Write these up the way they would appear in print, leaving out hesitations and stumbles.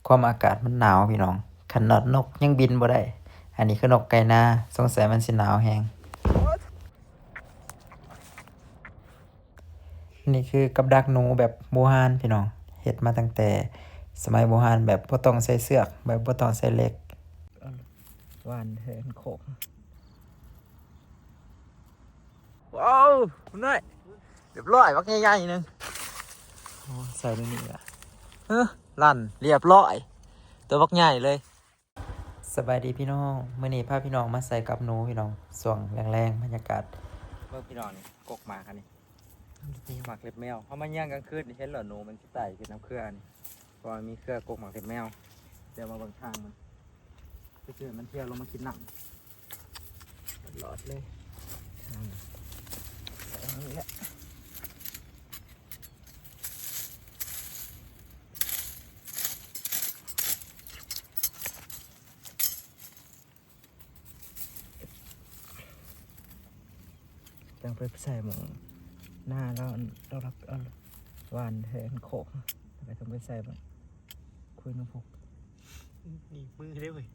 ความอากาศมันหนาวพี่น้องขนาดนกยังบินบ่ได้อันนี้คือนกไก่นาสงสัยมันสิหนาวแฮงนี่คือกับดักหนูแบบโบราณพี่น้องเฮ็ดมาตั้งแต่สมัยโบราณแบบบ่ต้องใส่เสือกแบบบ่ต้องใส่เหล็กหวานเหินโขกว้าวน้อยเรียบร้อยบักใหญ่ๆนึงใส่ในนี่ล่ะลั่นเรียบร้อยตัวบักใหญ่เลยสบายดีพี่น้องมื้อนี้พาพี่น้องมาใส่กับหนูพี่น้องส่วงแรงๆบรรยากาศเบิ่งพี่น้องนี่กกหมาคันนี้หมักเล็บแมวเฮามาย่างกลางคืนเห็นเหรอหนูมันสิไต่ขึ้นน้ำเครือนี่เพราะมีเครือกกหมักเล็บแมวเดี๋ยวมาเบิ่งทางมันไปเจอมันเที่ยวลงมากินน้ำหลอดเลยทางนี้แหละจังไปใส่หมองหน้าเรารับหวานแทนโขกไปต้องไปใส่บ้างคุยน้ำพุนี่มือได้เว้ย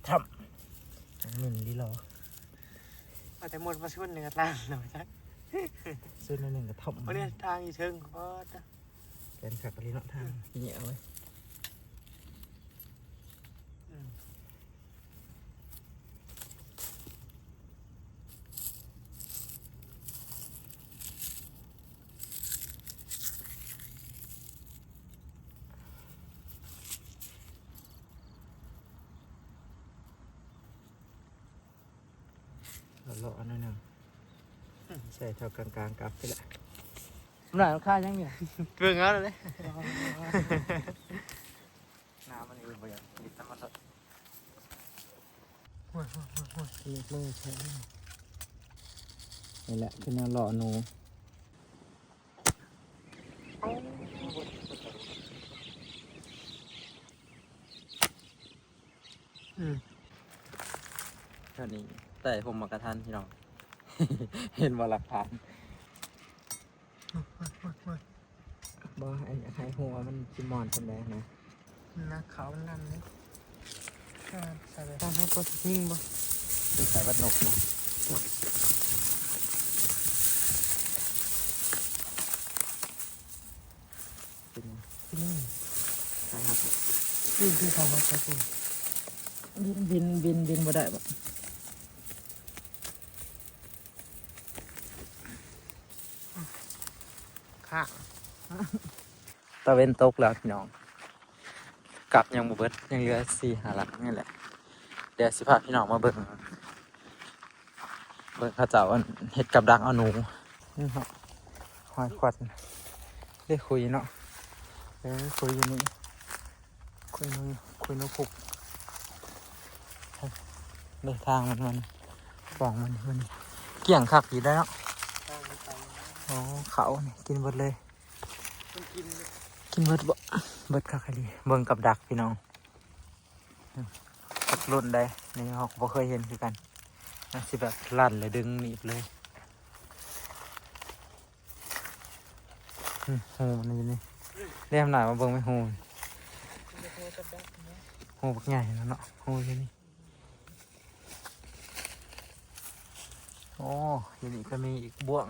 ทำมินลีล้อมาแต่หมดมาช่วยเนื้อล่างหน่อยจักซื้อหนึ่งกระท่อมวันนี้ทางอีเชิงก็แกนขักลีเนาะทางกินเหนียวไว้เลาะนั่นนึงใส่เท่ากลางๆกลับไปละหน่อยค่ายังอยู่เบื่องั้นเลยน้ำมันอยู่บ่อยนิดน้ำมันเล็กเลยใช่นี่แหละคือแนวเลาะหนูเท่านี้แต่ผมมากระทันพี่น้อง เห็นว่าหลักฐานบ่ให้หัวมันจิมอนคนแดงนะนักเขานั่นเลยใส่ไปตามให้ก็ทิ้งบ่ดูใส่วัดนกบ่เป็นยังใช่ครับที่เขาเขาพูดบินบ่ได้บ่ค่ะตะเวนตกแล้วพี่น้องกลับยังบ่เบิดยังเหลือ4-5 หลังนี่แหละเดี๋ยวสิพาพี่น้องมาเบิ่งเขาเจ้าเฮ็ดกับดักเอาหนูนี่เนาะหอยควันได้คุยเนาะคุยอยู่นี่คุยนกพุกเดินทางมันฟองมันเกี่ยงคักอยู่ได้เนาะอ๋อเขาเนี่ยกินหมดเลยกินเบิดบ่เบิดคักดีเบิ่งกับดักพี่น้องสักรุ่นได้นี่เขาบ่เคยเห็นคือกันน่าสิแบบลั่นเลยดึงหนีบเลยหูมันอยู่นี่เรียมหน่อยมาเบิ่งไม่หูบักใหญ่แล้วเนาะหูอยู่นี่โอ้อยู่นี่ก็มีอีกบ่วง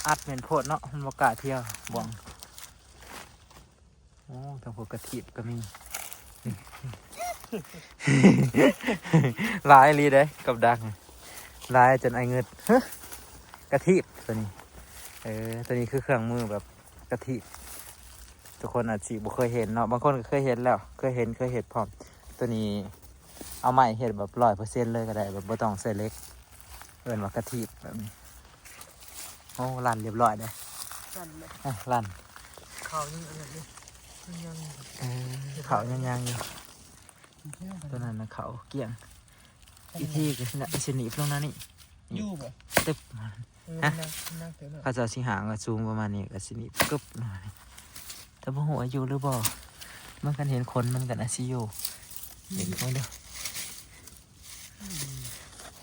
อัดเหม็นโพดเนาะมันบ่กล้าเที่ยวบ่วงโอ้ทางพวกกระถิบก็มีลายลีได้กับดักลายจนไอเงิดกระถิบตัวนี้ตัวนี้คือเครื่องมือแบบกระถิบทุกคนอาจจะบ่เคยเห็นเนาะบางคนก็เคยเห็นแล้วเคยเห็นพร้อมตัวนี้เอาไม้เห็ดแบบ100%เลยก็ได้แบบบ่ต้องใส่เหล็กเอิ้นว่ากระถิบแบบนี้โอ้ลั่นเรียบร้อยเลยลั่นเขานี่อะไรนี่ยังเขายังอยู่ตัวนั้นนะเขาเกี่ยงอีกที่ก็สนิทลงนั้นนี่ยู่บ่ตึ๊บฮะเขาจะสิหางสูงประมาณนี้ก็สนิทกึ๊บหน่อยแต่พวกหัวอยู่หรือบ่มันกันเห็นคนมันกันอาซิโยเห็นเขาเด้อ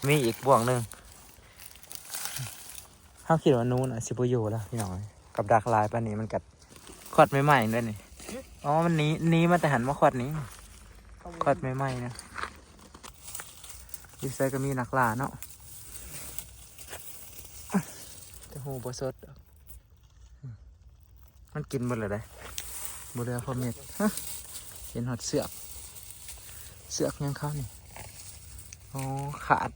มีอีกบ่วงหนึ่ง เขาคิดว่านู้นอ่ะสิบอยู่แล้วพี่น้องกับดักลายปานนี้มันกัดขวดใหม่ๆด้วยนี่อ๋อมันนี้มาแต่หันมาขวดนี้ขวดใหม่ๆนะยูไซก็มีนักล่าเนาะแต่หูบสดดอกมันกินหมดเลยได้หมดเลยพอเม็ดฮะเห็นหอดเสือกยังเข้านี่อ๋อขาด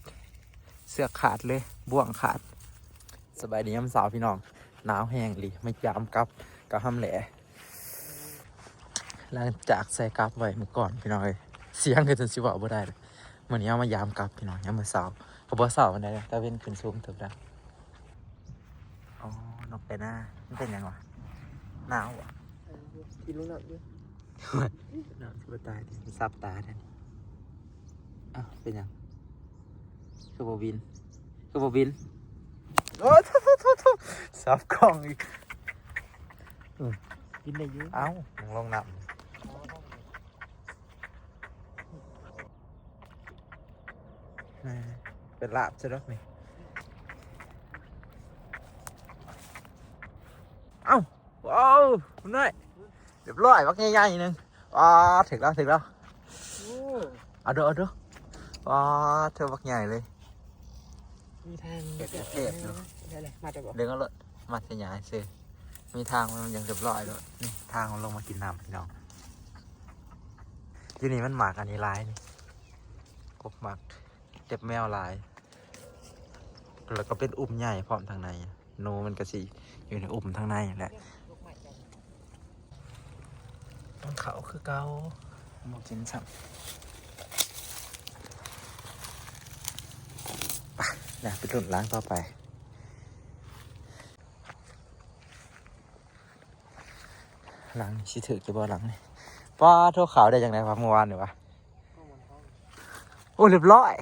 เสือกขาดเลยบ่วงขาดสบายดียามสาวพี่น้องหนาวแห้งดิไม่ยามกับห้ำแหล่หลังจากใส่กลับไว้เมื่อก่อนพี่น้องเลยเสียงก็จนสิว่าบ่ได้เลยเหมือนนี้เอามายามกลับพี่น้องยามมื้อเช้าก็บ่เช้าวันใดเลยตะเว้นขึ้นสูงเถิบแล้วอ๋อนกไปหน้ามันเป็นยังวะหนาวอ่ะ กินลูกหนักด้วย หนาวสิบ่ตายดิมันซับตาแท้นี่อ้าวเป็นยังคือบ่บินโอ้ทุซับกล้องอีก กินได้เยอะ เอ้าลงน้ำเป็นลาบใช่ไหมนี่เอ้าว้าวคุณนายเรียบร้อยวักใหญ่ๆนึงถึงแล้ว โอ้ เอาดูเธอวักใหญ่เลย มีทาง เก็บเทปเนอะ ได้เลยมาจากบ่ เดินก็เลยมาขยายสิมีทางมันยังเรียบร้อยเลยนี่ทางมันลงมากินน้ำพี่น้องที่นี่มันหมากอันนี้ลายนี่กบหมากเจ็บแมวลายแล้วก็เป็นอุ้มใหญ่พร้อมทางในโนมันก็สิอยู่ในอุ้มทางในแหละต้องเขาคือเกาหมกจินสับไปเดี๋ยวไปหลุดล้างต่อไปหลังชิถือกี่บอหลังนี่ป้าทั่วขาวได้ยังไงวะเมื่อวานหรือวะโอ้เรียบร้อย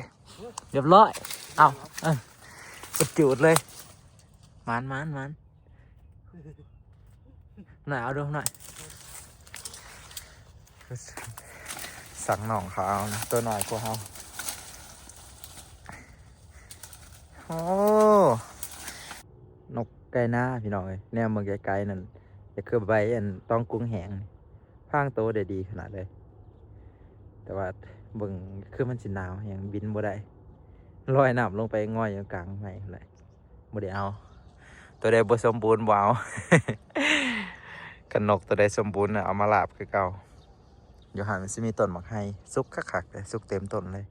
เอาอุดจูดเลยมันหน่อยเอาดูหน่อยสั่งหน่องเขาเอานะตัวหน่อยกว่าเขาโอ้นกไก่หน้าพี่น้องเลยแนวเมืองไกลๆนั่นจะคือใบอันต้องกุ้งแหงพางโตได้ดีขนาดเลยแต่ว่าเบิ่งคือมันสิหนาวยังบินบ่ได้ลอยน้ำลงไปง่อยอยู่กลางไม้เลยบ่ได้เอาตัวใดบ่สมบูรณ์บ่เอา กันนกตัวใดสมบูรณ์น่ะเอามาลาบคือเก่าอยู่ห่างมันสิมีต้นหมากไฮซุกคักๆเลยซุกเต็มต้นเลย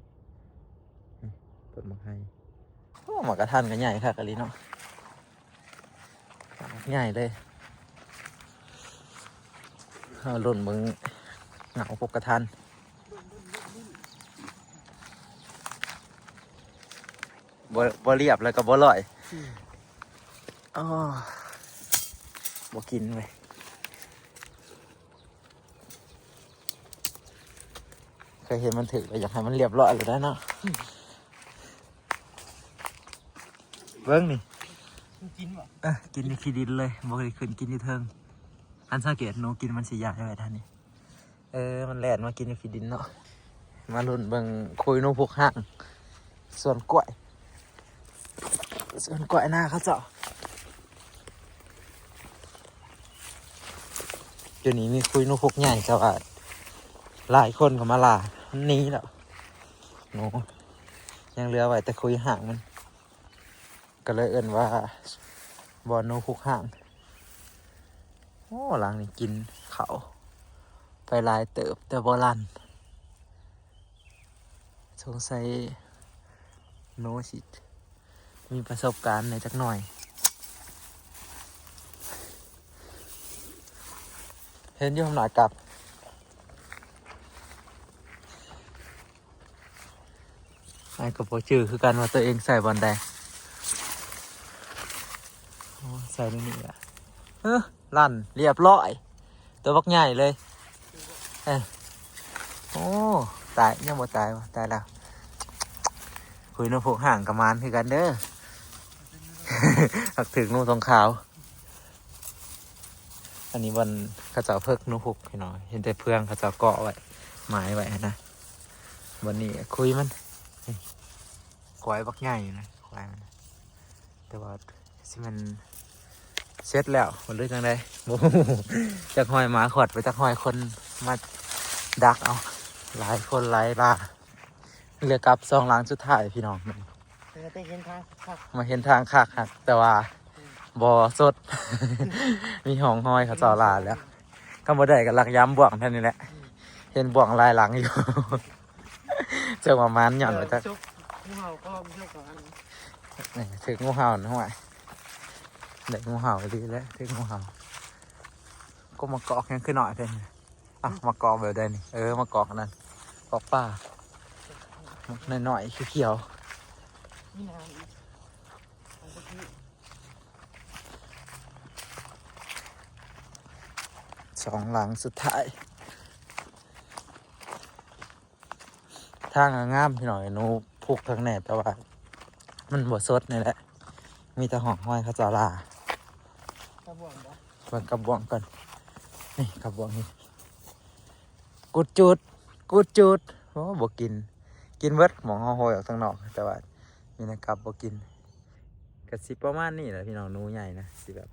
ต้นหมากไฮโอ้หมากกระทันก็ใหญ่คักอะลีเนาะใหญ่เลยหล่นมึงเหงาพกกระทันบ่เรียบแล้วก็บ่ลอยอ๋อบ่กินเลยเคยเห็นมันถึกเลยอยากให้มันเรียบร้อยเลยได้เนาะเบิ้งนี่ กินบ่ กินในขี้ดินเลยบ่เคยขึ้นกินที่เทิงอันสังเกตหนูกินมันสีใหญ่ไว้ท่านนี่มันแล่นมากินในขี้ดินเนาะมาลุ้นเบิ่งคุยนูพวกห่างส่วนกล้วยหน้าเขาเจาะเดี๋ยวนี้มีคุยนูพวกใหญ่แต่ว่าหลายคนก็มาล่ามันหนี้แล้วหนูยังเหลือไว้แต่คุยห่างมันก็เลยเอิ้นว่าบอลนูพวกห่างโอ้หลังนี่กินเขาไปลายเติบแต่โบราณสงสัยโนสิมีประสบการณ์ในจักหน่อยเห็นอยู่ข้างหน้ากับไอ้กับโปจือคือการว่าตัวเองใส่บอลแดงใส่นี่อ่ะลั่นเรียบร้อยตัวบักใหญ่เลยโอ้ตายยังบ่ตายวะตายแล้วคุยน้ำพวกห่างกับมันคือกันเด้อ หักถึงนุ่งทองขาวอันนี้วันข้าเจ้าเพิกนุ่งพวกพี่น้อยเห็นแต่เพื่องข้าเจ้าเกาะไว้หมายไว้นะวันนี้คุยมันควายบักใหญ่นะควายมันแต่ว่า สิมันเสร็จแล้วมันเลยจังไดโอ้โหจากหอยหมาขอดไปจากหอยคนมาดักเอาหลายคนหลายล่าเรือกลับ2 หลังสุดท้ายพี่น้อง เธอได้เห็นทางคัก มาเห็นทางคักครับแต่ว่าบ่อสด มีห้องหอยเขาเจาะลาแล้วก็บ่ได้กับลักย้ำบ่วงเท่านี้แหละเห็นบ่วงลายหลังอยู่ เจ้าประมาณหย่อนไปจัก ชุกงูเห่าก็ไม่ใช่ก่อน นี่ถึงงูเห่าหน่อยได้งูเห่าดีแล้วถึงงูเห่าก็มากอกยังขึ้นหน่อยเท่านี้อ่ะมากอกแบบใดนี่มากอกอันนั่นกอกป่าหน่อยๆเขียว นี่นางอีกเอาไปที่ ๆ2 หลังสุดท้ายทางงามพี่หน่อยหนูผูกทางแหนบแต่ว่ามันบ่สดนี่แหละมีแต่ห้องห้อยเขาเจาะลา กระบวนบ่ เบิ่งกระบวงก่อนนี่กระบวงนี่กุดจุดโอ้บ่กินเบิดหมองเฮาโหยออกทางนอกแต่ว่ามีนะครับบ่กินก็สิประมาณนี้แหละพี่น้องหนูใหญ่นะสิแบบ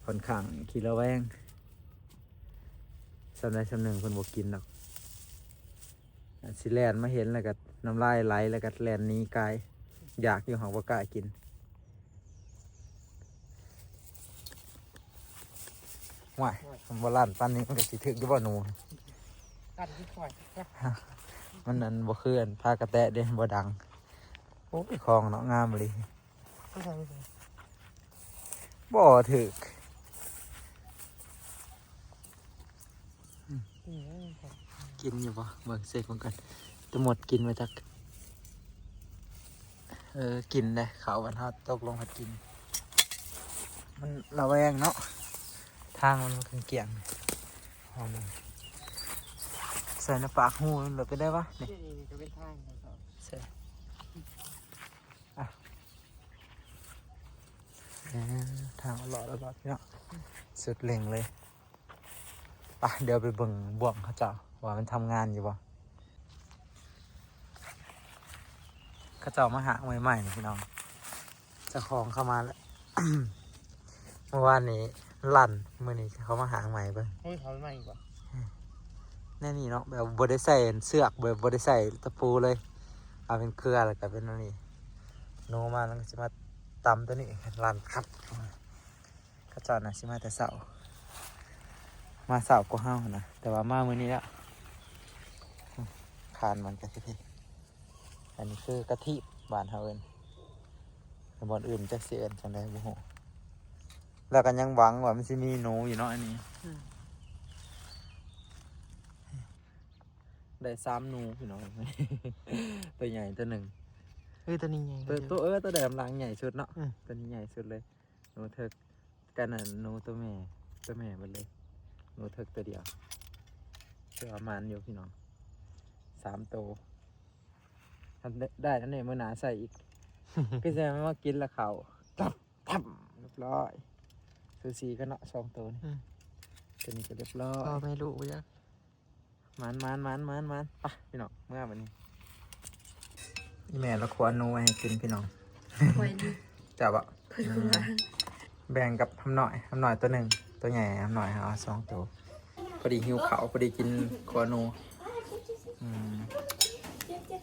ค่อนข้างขี้ระแวงสำใดสำหนึ่งเพิ่นบ่กินดอกอันสิแล่นมาเห็นแล้วก็น้ำลายไหลแล้วก็แล่นหนีกายอยากอยู่หังบ่กล้ากินว้ายบ่ลั่นปานนี้มันก็สิถึกอยู่บ่หนู กัดที่ข่อยครับ มันนั่นบ่คืออันพากระแตะเด้บ่ดังโอ้ยคลองเนาะงามเลย ไม่ใช่ไม่ใช่ บ่ถึก นี่ครับ กินอยู่บ่เบิ่งเสกมันกันจะหมดกินมาจากกินได้เขาวันฮอดตกลงหัดกิน มันระแวงเนาะทางมันคือเกี่ยงเอามาใส่ในปากหูมันแบบไปได้ปะนี่ นี่จะเป็นทางนะครับ ใส่ทางหลอดเนาะสุดเล็งเลยไปเดี๋ยวไปเบิ่งบ่วงเขาเจ้าว่ามันทำงานอยู่บ่เขาเจ้ามาหาใหม่ๆนี่พี่น้องเจ้าของเข้ามาแล้ว เมื่อวานนี้ลั่นมื้อนี้เขามาหาใหม่เบิ่ง เฮ้ยเขาไม่มาอีกว่ะ แน่นี่เนาะแบบบ่ได้ใส่เสือกแบบบ่ได้ใส่ตะปูเลยเอาเป็นเครือแล้วก็เป็นอันนี้โนมาแล้วก็สิมาตำตัวนี้ลั่นครับเขาเจ้าน่ะสิมาแต่เช้ามาเช้ากว่าเฮานะแต่ว่ามามื้อนี้แล้วคานมันกะทิอันนี้คือกะทิบ้านเฮาเอิ้นแต่บ่อนอื่นจักสิเอิ้นจังได๋บ่ฮู้แล้วก็ยังหวังว่ามันสิมีหนูอยู่เนาะอันนี้ได้3หนูพี่น้อง ตัวใหญ่ตัวหนึ่ง ตัวนี้ไง ตัวแดมหลังใหญ่สุดเนาะตัวนี้ใหญ่สุดเลยหนูเถิกกันน่ะหนูตัวแม่หมดเลยหนูเถิกตัวเดียวเชื่อประมาณอยู่พี่น้อง3 ตัวทำได้นั่นเองเมื่อหนาใส่อีก ก็จะไม่ว่ากินละเขาทับเรียบร้อยซูซีก็เนาะ2 ตัวนี่ตัวนี้ก็เรียบร้อย ก็ไม่รู้จ้ะ มันไปพี่น้องเมื่อวันนี้นี่แม่เราควรนูไว้ให้กินพี่น้อง ไว้ดิ จับอ่ะ เพิ่นคุณว่า แบ่งกับทำหน่อยตัวหนึ่งตัวใหญ่ทำหน่อยเอา2 ตัวพอดีหิวเขาวพอดีกินควรนู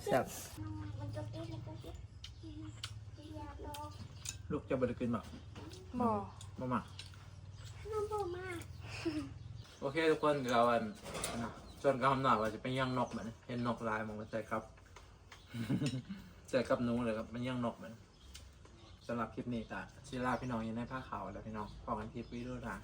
แซ่บลูกจะบริกินแบบ บ่ มาโอเคทุกคนเราจนกำหนดว่าจะเป็นย่างนกเหมือนเห็นนกลายมองมาใส่ครับ ใส่กับหนูเลยครับเป็นย่างนกเหมือนสำหรับคลิปนี้แต่ศิลาพี่น้องยังได้ผ้าขาวแล้วพี่น้องพอกันคลิปวิดีโอหน้า